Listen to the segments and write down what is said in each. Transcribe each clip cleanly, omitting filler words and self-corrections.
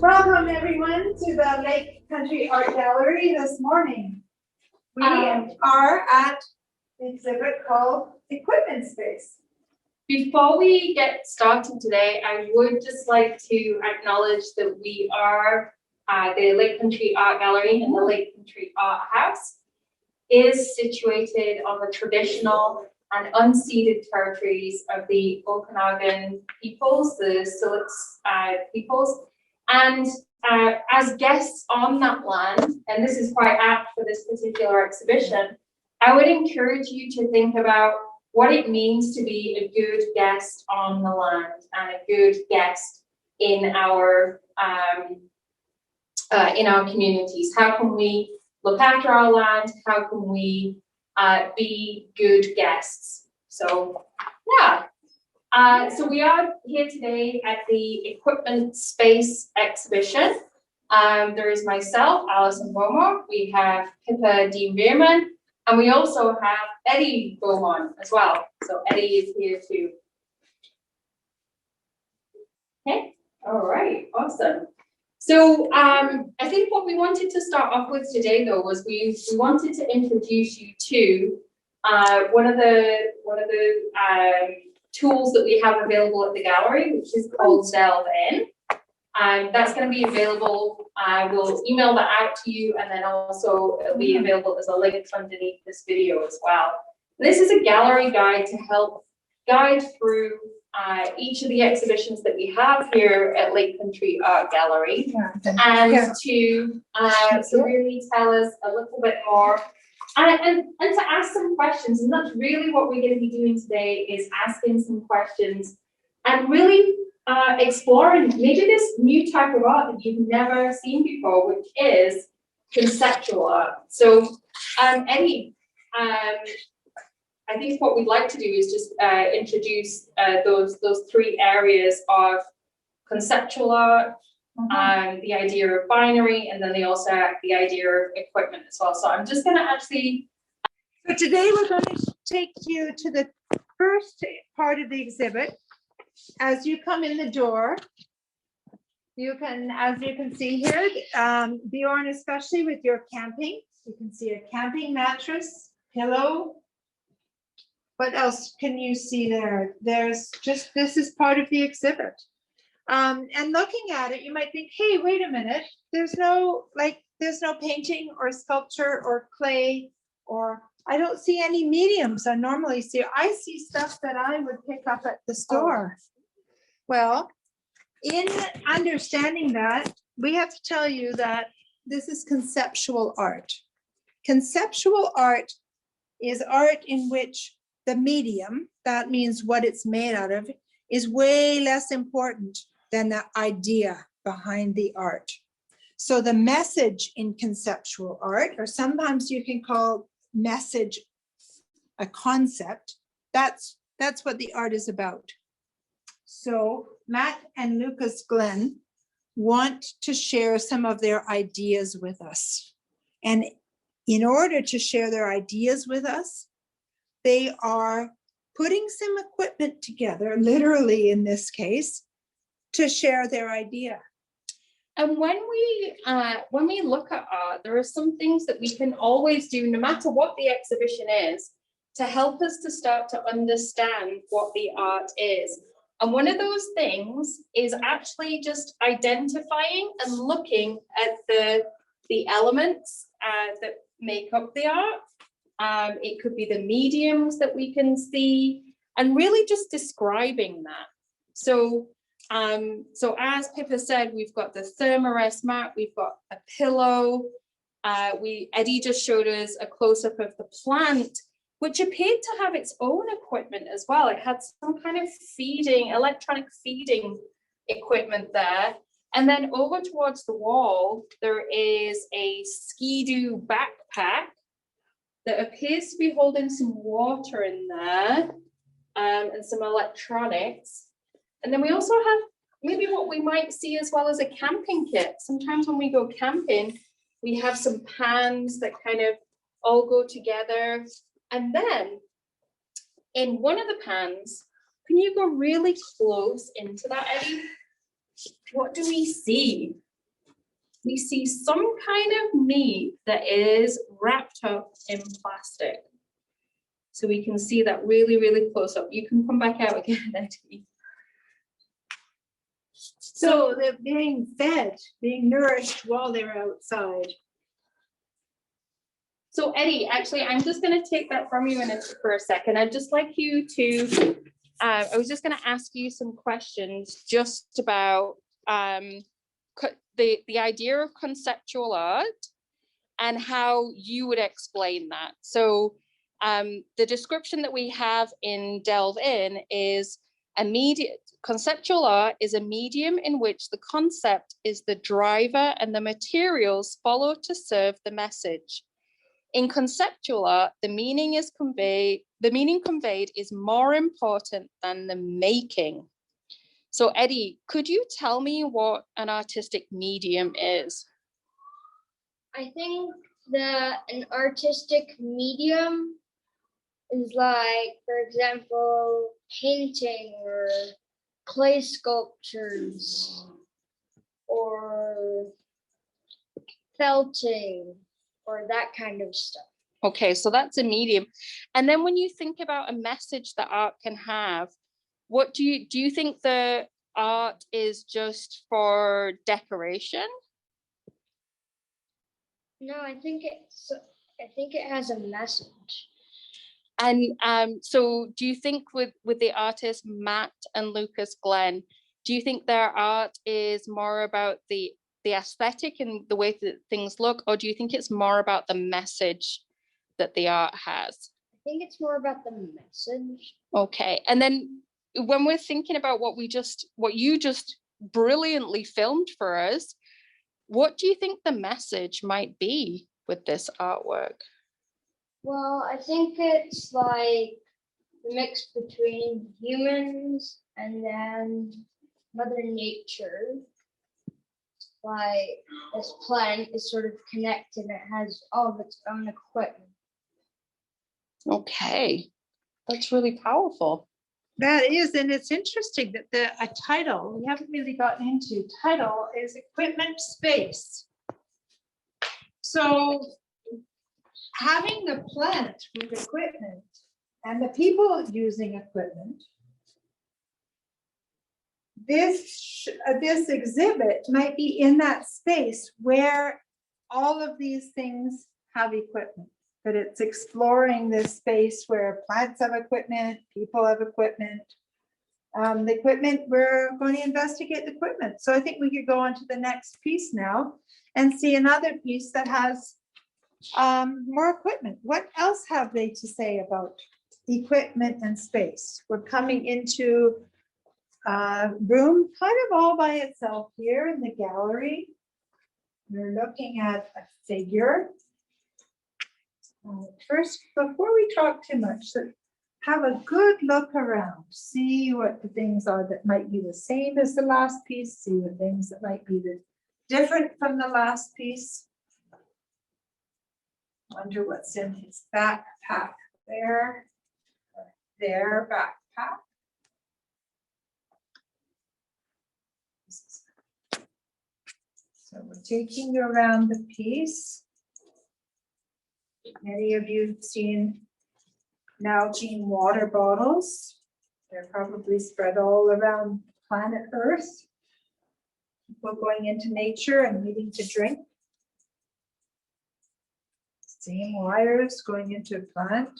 Welcome everyone to the Lake Country Art Gallery this morning. We are at the exhibit called Equipment Space. Before we get started today, I would just like to acknowledge that we are the Lake Country Art Gallery, and the Lake Country Art House is situated on the traditional and unceded territories of the Okanagan peoples, the Silix peoples. And as guests on that land, and this is quite apt for this particular exhibition, I would encourage you to think about what it means to be a good guest on the land and a good guest in our communities. How can we look after our land? How can we be good guests? So yeah. So we are here today at the Equipment Space exhibition. There is myself, Alison Beaumont. We have Pippa Dean Veerman, and we also have Eddie Beaumont as well. So Eddie is here too. Okay, all right, awesome. So I think what we wanted to start off with today, though, was we wanted to introduce you to one of the tools that we have available at the gallery, which is called Delve In. That's going to be available. We'll email that out to you, and then also it'll be available as a link underneath this video as well. This is a gallery guide to help guide through each of the exhibitions that we have here at Lake Country Art Gallery, and to really tell us a little bit more. And to ask some questions, and that's really what we're going to be doing today, is asking some questions and really exploring maybe this new type of art that you've never seen before, which is conceptual art. So Eddie, I think what we'd like to do is just introduce those three areas of conceptual art, the idea of binary, and then they also have the idea of equipment as well. So I'm just going to actually... So today we're going to take you to the first part of the exhibit. As you come in the door, you can, as you can see here, Bjorn, especially with your camping, you can see a camping mattress, pillow. What else can you see there? There's just, this is part of the exhibit. And looking at it, you might think, hey, wait a minute, there's no painting or sculpture or clay, or I don't see any mediums I normally see. I see stuff that I would pick up at the store. Well, in understanding that, we have to tell you that this is conceptual art. Conceptual art is art in which the medium, that means what it's made out of, is way less important than the idea behind the art. So the message in conceptual art, or sometimes you can call message a concept, that's what the art is about. So Matt and Lucas Glen want to share some of their ideas with us. And in order to share their ideas with us, they are putting some equipment together, literally in this case, to share their idea. And when we look at art, there are some things that we can always do, no matter what the exhibition is, to help us to start to understand what the art is. And one of those things is actually just identifying and looking at the elements that make up the art. It could be the mediums that we can see, and really just describing that. So as Pippa said, we've got the thermarest mat, we've got a pillow. Eddie just showed us a close-up of the plant, which appeared to have its own equipment as well. It had some kind of electronic feeding equipment there. And then over towards the wall, there is a Ski-Doo backpack that appears to be holding some water in there, and some electronics. And then we also have maybe what we might see as well as a camping kit. Sometimes when we go camping, we have some pans that kind of all go together. And then in one of the pans, can you go really close into that, Eddie? What do we see? we see some kind of meat that is wrapped up in plastic. So we can see that really, really close up. You can come back out again, Eddie. So they're being fed, being nourished while they're outside. So Eddie, actually, I'm just going to take that from you for a second. I'd just like you to, I was just going to ask you some questions just about the idea of conceptual art and how you would explain that. So the description that we have in Delve In is conceptual art is a medium in which the concept is the driver and the materials follow to serve the message. In conceptual art, the meaning conveyed is more important than the making. So Eddie, could you tell me what an artistic medium is? I think that an artistic medium is like, for example, painting or clay sculptures or felting or that kind of stuff. Okay, so that's a medium. And then when you think about a message that art can have, what do you think the art is just for decoration? No, I think it has a message. And so do you think with the artists Matt and Lucas Glen, do you think their art is more about the aesthetic and the way that things look, or do you think it's more about the message that the art has? I think it's more about the message. Okay, and then when we're thinking about what you just brilliantly filmed for us, what do you think the message might be with this artwork? Well, I think it's like the mix between humans and then Mother Nature. Like this plant is sort of connected, it has all of its own equipment. Okay, that's really powerful. That is, and it's interesting that a title, we haven't really gotten into, title is equipment space. So having the plant with equipment and the people using equipment, this exhibit might be in that space where all of these things have equipment, that it's exploring this space where plants have equipment, people have equipment. The equipment, we're going to investigate the equipment. So I think we could go on to the next piece now and see another piece that has more equipment. What else have they to say about equipment and space? We're coming into a room kind of all by itself here in the gallery. We're looking at a figure. First, before we talk too much, have a good look around. See what the things are that might be the same as the last piece. See the things that might be different from the last piece. Wonder what's in his backpack there. Their backpack. So we're taking you around the piece. Many of you have seen Nalgene water bottles. They're probably spread all around planet Earth. People going into nature and needing to drink. Same wires going into a plant.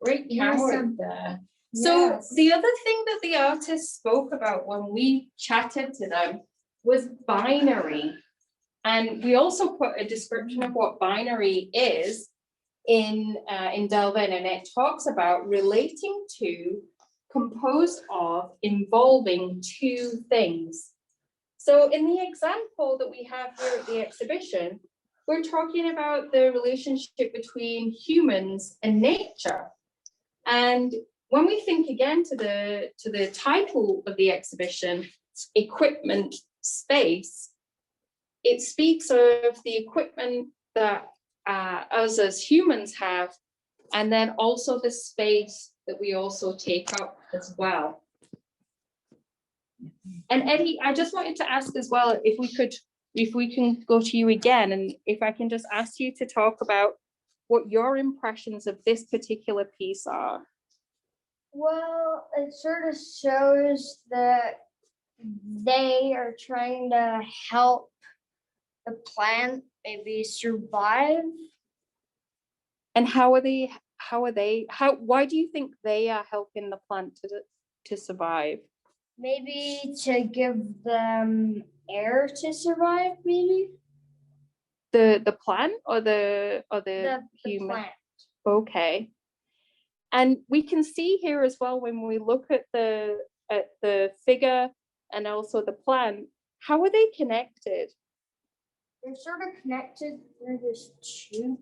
Great camera there. So Yes. the other thing that the artist spoke about when we chatted to them was binary. And we also put a description of what binary is in Delve In, and it talks about relating to, composed of, involving two things. So in the example that we have here at the exhibition, we're talking about the relationship between humans and nature. And when we think again to the title of the exhibition, Equipment Space, it speaks of the equipment that us as humans have, and then also the space that we also take up as well. And Eddie, I just wanted to ask as well, if we can go to you again, and if I can just ask you to talk about what your impressions of this particular piece are. Well, it sort of shows that they are trying to help the plant maybe survive. And why do you think they are helping the plant to survive? Maybe to give them air to survive, maybe? The plant or the The human? plant. Okay. And we can see here as well, when we look at the figure and also the plant, how are they connected? They're sort of connected through this tube.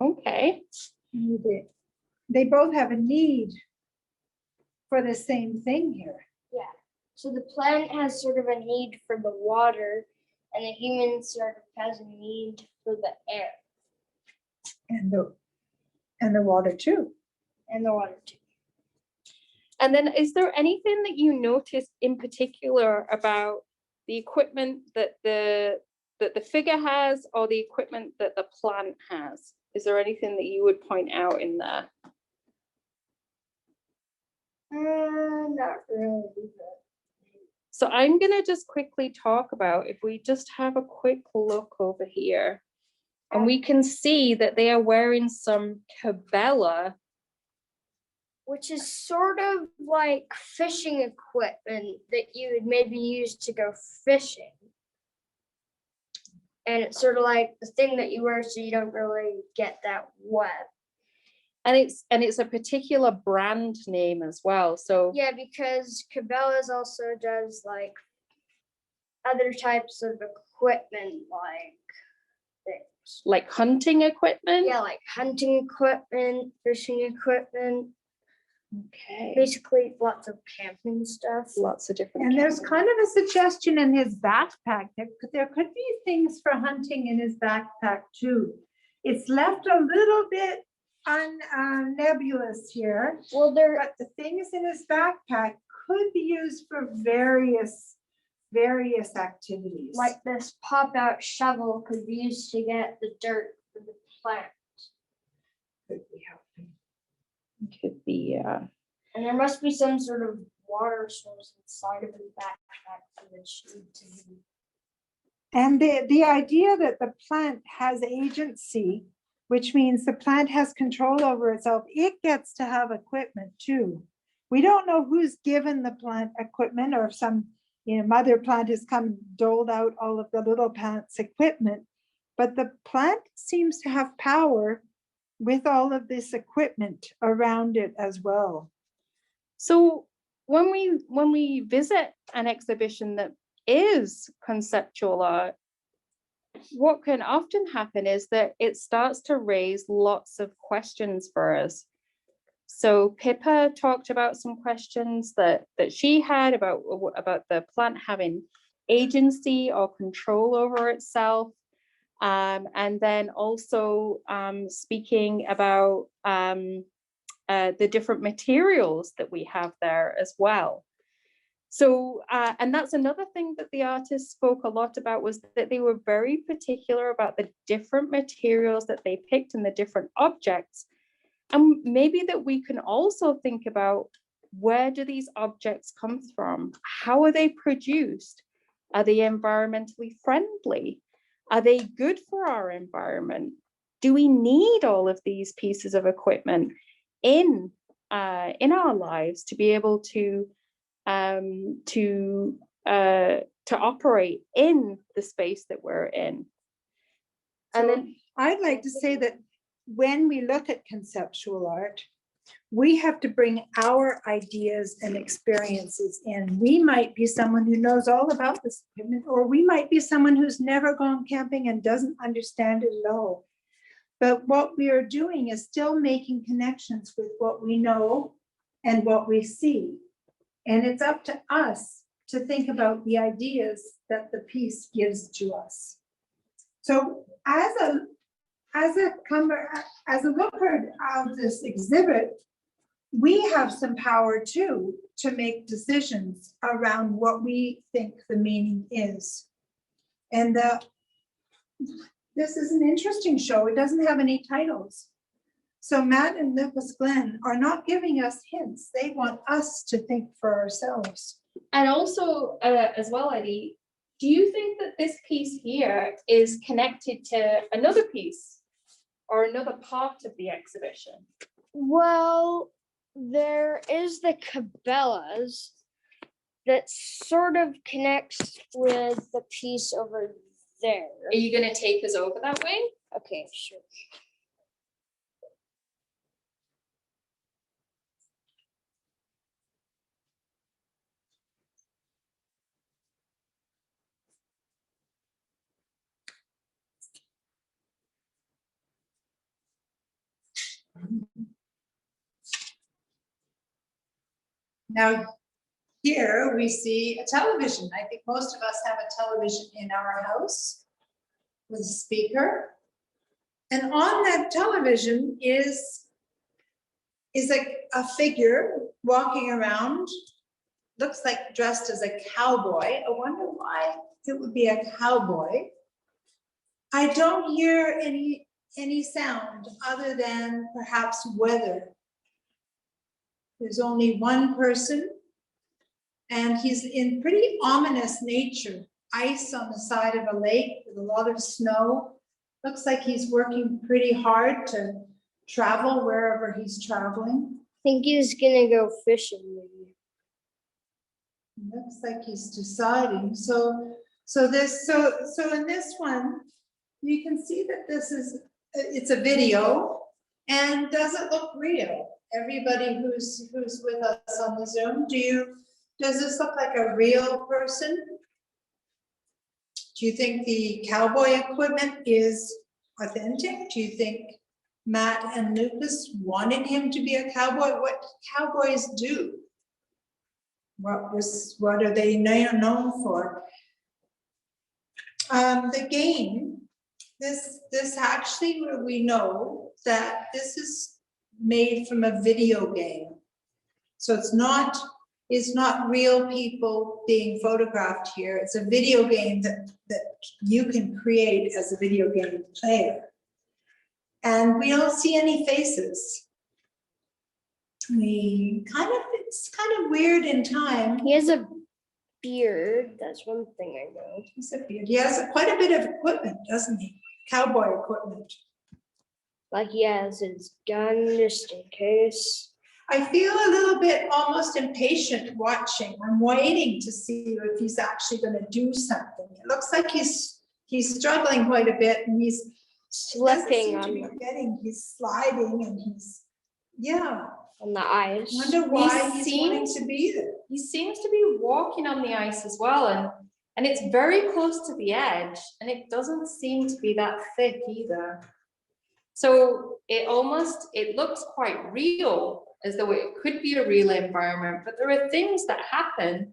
Okay. They both have a need for the same thing here. Yeah. So the plant has sort of a need for the water, and the human sort of has a need for the air. And the water too. And the water too. And then is there anything that you noticed in particular about the equipment that the figure has, or the equipment that the plant has? Is there anything that you would point out in there? Not really. So I'm gonna just quickly talk about, if we just have a quick look over here, and we can see that they are wearing some cabela. Which is sort of like fishing equipment that you would maybe use to go fishing. And it's sort of like the thing that you wear so you don't really get that wet. And it's a particular brand name as well. So Yeah, because Cabela's also does like other types of equipment, like things. like hunting equipment. Yeah, like hunting equipment, fishing equipment. Okay. Basically lots of camping stuff. Lots of different. And there's cameras. kind of a suggestion in his backpack that there could be things for hunting in his backpack too. It's left a little bit nebulous here, Well, but the things in his backpack could be used for various activities. like this pop-out shovel could be used to get the dirt for the plant. Could be helping. Could be. And there must be some sort of water source inside of his backpack for the tree to be. And the idea that the plant has agency, which means the plant has control over itself, it gets to have equipment too. We don't know who's given the plant equipment, or if some mother plant has come doled out all of the little plants equipment, but the plant seems to have power with all of this equipment around it as well. So when we visit an exhibition that is conceptual art, what can often happen is that it starts to raise lots of questions for us. So Pippa talked about some questions that she had about the plant having agency or control over itself. And then also speaking about the different materials that we have there as well. So, and that's another thing that the artists spoke a lot about, was that they were very particular about the different materials that they picked and the different objects. And maybe that we can also think about, where do these objects come from? How are they produced? Are they environmentally friendly? Are they good for our environment? Do we need all of these pieces of equipment in our lives to be able to operate in the space that we're in? And then I'd like to say that when we look at conceptual art, we have to bring our ideas and experiences in. We might be someone who knows all about this equipment, or we might be someone who's never gone camping and doesn't understand it at all. But what we are doing is still making connections with what we know and what we see. And it's up to us to think about the ideas that the piece gives to us. So as a looker of this exhibit, we have some power too to make decisions around what we think the meaning is. And this is an interesting show. It doesn't have any titles. So Matt and Lucas Glen are not giving us hints. They want us to think for ourselves. And also, as well, Eddie, do you think that this piece here is connected to another piece or another part of the exhibition? Well, there is the Cabela's that sort of connects with the piece over there. Are you going to take us over that way? Okay, sure. Now, here we see a television. I think most of us have a television in our house with a speaker. And on that television is a figure walking around, looks like dressed as a cowboy. I wonder why it would be a cowboy. I don't hear any sound other than perhaps weather. There's only one person, and he's in pretty ominous nature. Ice on the side of a lake with a lot of snow. Looks like he's working pretty hard to travel wherever he's traveling. I think he's gonna go fishing maybe. Looks like he's deciding. So in this one, you can see that it's a video, and does it look real? Everybody who's with us on the Zoom, does this look like a real person? Do you think the cowboy equipment is authentic? Do you think Matt and Lucas wanted him to be a cowboy? What cowboys do? What are they known for? The game, this actually, we know that this is made from a video game. So it's not real people being photographed here. It's a video game that you can create as a video game player. And we don't see any faces. It's kind of weird in time. He has a beard, that's one thing I know. He's a beard. He has quite a bit of equipment, doesn't he? Cowboy equipment. Like he has his gun just in case. I feel a little bit almost impatient watching. I'm waiting to see if he's actually going to do something. It looks like he's struggling quite a bit, and he's Slipping he's sliding, and on the ice. I wonder why he's wanting to be there. He seems to be walking on the ice as well, and it's very close to the edge, and it doesn't seem to be that thick either. So it looks quite real, as though it could be a real environment, but there are things that happen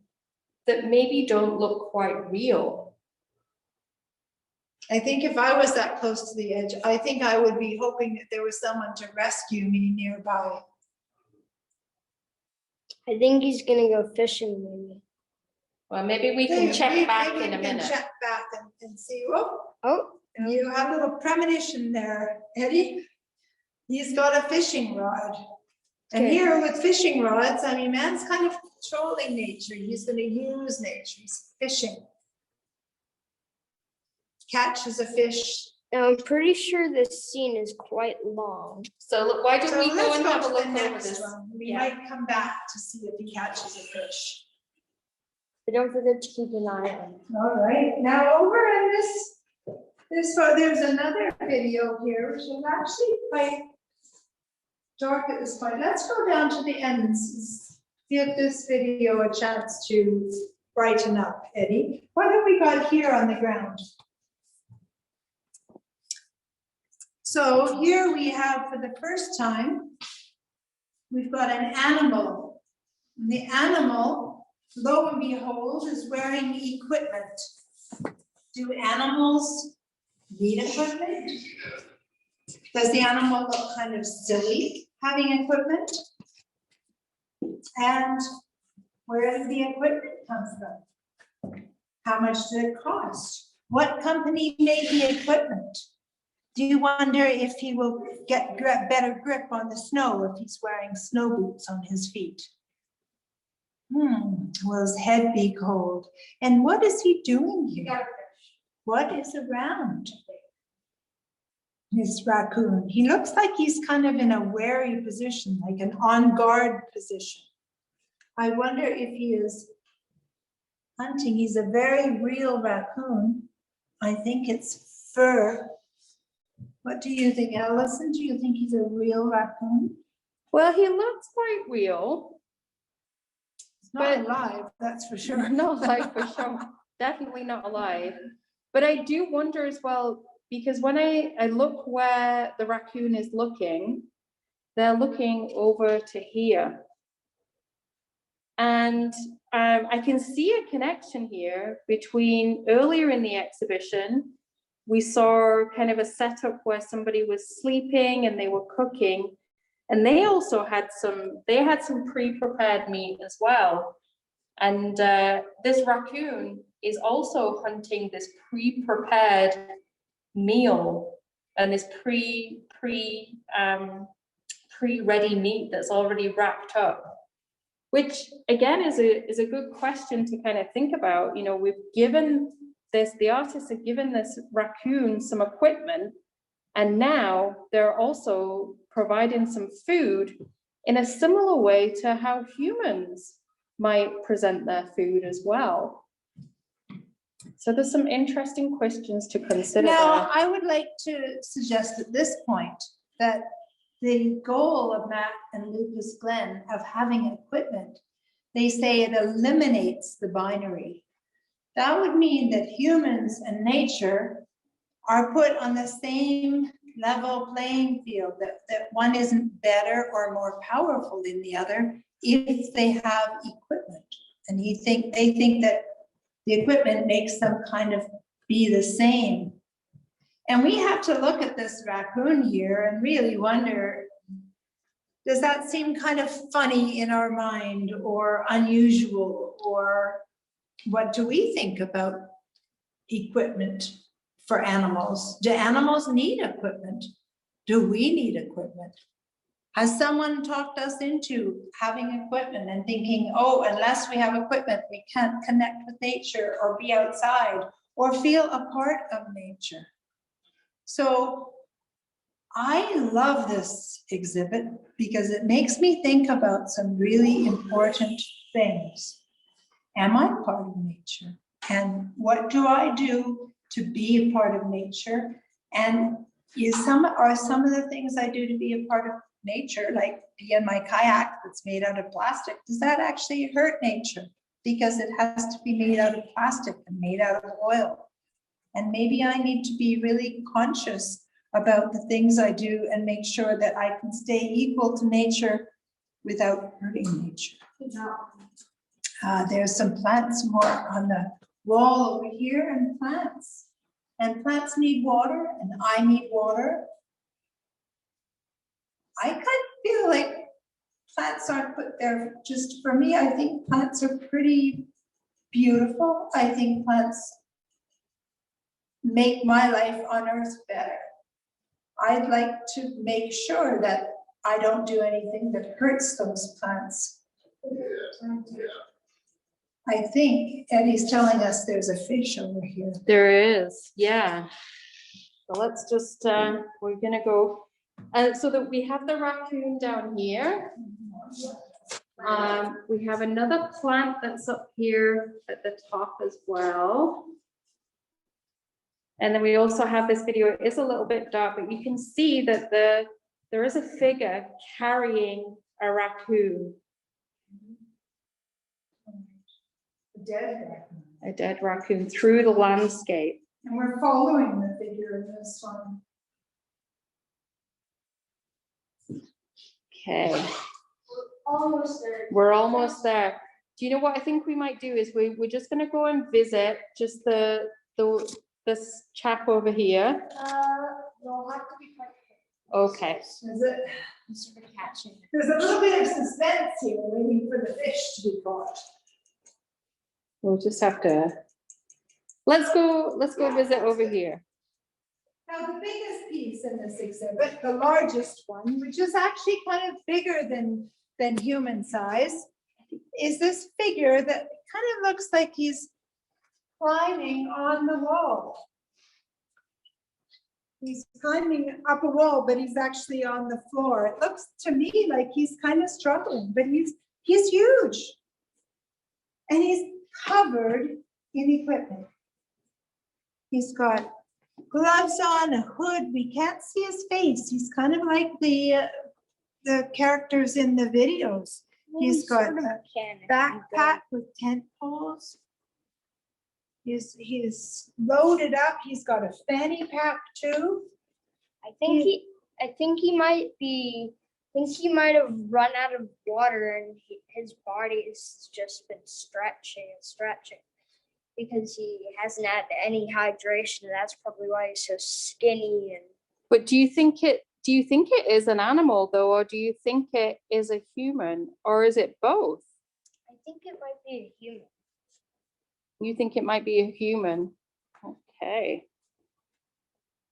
that maybe don't look quite real. I think if I was that close to the edge, I think I would be hoping that there was someone to rescue me nearby. I think he's gonna go fishing maybe. Well, maybe we can check back in a minute. Check back and see. Oh, You have a little premonition there, Eddie. He's got a fishing rod. And Okay. here with fishing rods, I mean, man's kind of controlling nature. He's going to use nature. He's fishing. Catches a fish. now I'm pretty sure this scene is quite long. So look, why don't we go let's and go have a to look the over next this? one. We Yeah. might come back to see if he catches a fish. But don't forget to keep an eye on it. All right, now over in this one, there's another video here, which is actually quite dark at this point. Let's go down to the end and give this video a chance to brighten up, Eddie. What have we got here on the ground? So here we have, for the first time, we've got an animal. And the animal, lo and behold, is wearing equipment. Do animals need equipment? Does the animal look kind of silly having equipment? And Where does the equipment come from? How much did it cost? What company made the equipment? Do you wonder if he will get better grip on the snow if he's wearing snow boots on his feet? Will his head be cold? And what is he doing here? What is around this raccoon? He looks like he's kind of in a wary position, like an on guard position. I wonder if he is hunting. He's a very real raccoon. I think it's fur. What do you think, Allison? Do you think he's a real raccoon? Well, he looks quite real. He's not alive, that's for sure. Not alive for sure. Definitely not alive. But I do wonder as well, because when I look where the raccoon is looking, they're looking over to here. And I can see a connection here between earlier in the exhibition, we saw kind of a setup where somebody was sleeping and they were cooking. And they also had some pre-prepared meat as well. And this raccoon is also hunting this pre-prepared meal and this pre-ready meat that's already wrapped up, which again is a good question to kind of think about. You know, we've given this, the artists have given this raccoon some equipment, and now they're also providing some food in a similar way to how humans might present their food as well. So there's some interesting questions to consider. Now, I would like to suggest at this point that the goal of Matt and Lucas Glen of having equipment, they say it eliminates the binary. That would mean that humans and nature are put on the same level playing field, that one isn't better or more powerful than the other if they have equipment. And they think that the equipment makes them kind of be the same. And we have to look at this raccoon here and really wonder, does that seem kind of funny in our mind or unusual, or what do we think about equipment for animals? Do animals need equipment? Do we need equipment? Has someone talked us into having equipment and thinking, oh, unless we have equipment, we can't connect with nature or be outside or feel a part of nature? So I love this exhibit because it makes me think about some really important things. Am I part of nature? And what do I do to be a part of nature? And are some of the things I do to be a part of nature, like be in my kayak that's made out of plastic, does that actually hurt nature? Because it has to be made out of plastic and made out of oil. And maybe I need to be really conscious about the things I do and make sure that I can stay equal to nature without hurting nature. There's some plants more on the wall over here, and plants need water, and I need water. I kind of feel like plants aren't put there just for me. I think plants are pretty beautiful. I think plants make my life on earth better. I'd like to make sure that I don't do anything that hurts those plants. I think Eddie's telling us there's a fish over here. There is, yeah. So let's just, we're gonna go, so that we have the raccoon down here. We have another plant that's up here at the top as well. And then we also have this video. It is a little bit dark, but you can see that there is a figure carrying a raccoon. A dead raccoon through the landscape. And we're following the figure in this one. Okay. Almost there. We're almost there. Do you know what I think we might do is we're just going to go and visit just this chap over here. You'll have to be quite Okay. Is it? sort of catching. There's a little bit of suspense here, waiting for the fish to be caught. We'll just have to, let's go visit over here. Now, the biggest piece in this exhibit, the largest one, which is actually kind of bigger than human size, is this figure that kind of looks like he's climbing on the wall. He's climbing up a wall, but he's actually on the floor. It looks to me like he's kind of struggling, but he's huge. And he's covered in equipment. He's got gloves on, a hood. We can't see his face. He's kind of like the characters in the videos. He's got a backpack with tent poles. He's loaded up. He's got a fanny pack too. I think he might have run out of water and his body has just been stretching and stretching because he hasn't had any hydration. That's probably why he's so skinny. And But do you think it is an animal though, or do you think it is a human, or is it both? I think it might be a human. You think it might be a human? Okay.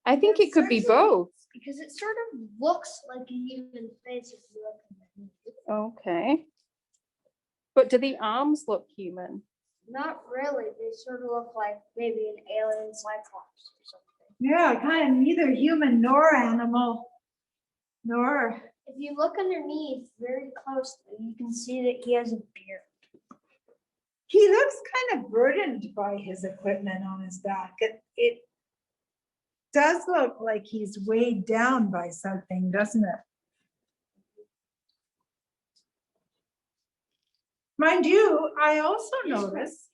I think it could be both. Because it sort of looks like a human face if you look at it. Okay. But do the arms look human? Not really. They sort of look like maybe an alien cyclops or something. Yeah, kind of neither human nor animal, nor. If you look underneath very closely, you can see that he has a beard. He looks kind of burdened by his equipment on his back. It does look like he's weighed down by something, doesn't it? Mind you, I also notice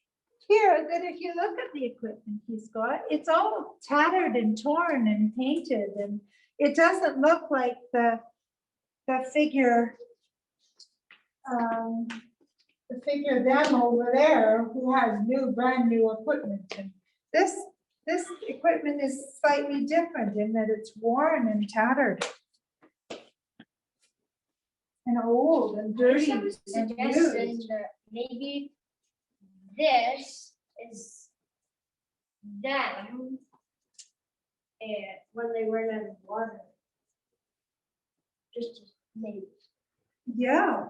here that if you look at the equipment he's got, it's all tattered and torn and painted, and it doesn't look like the figure them over there who has brand new equipment. And this equipment is slightly different in that it's worn and tattered and old and dirty and used. Suggesting that maybe this is them when they ran out of water. Just maybe. Yeah.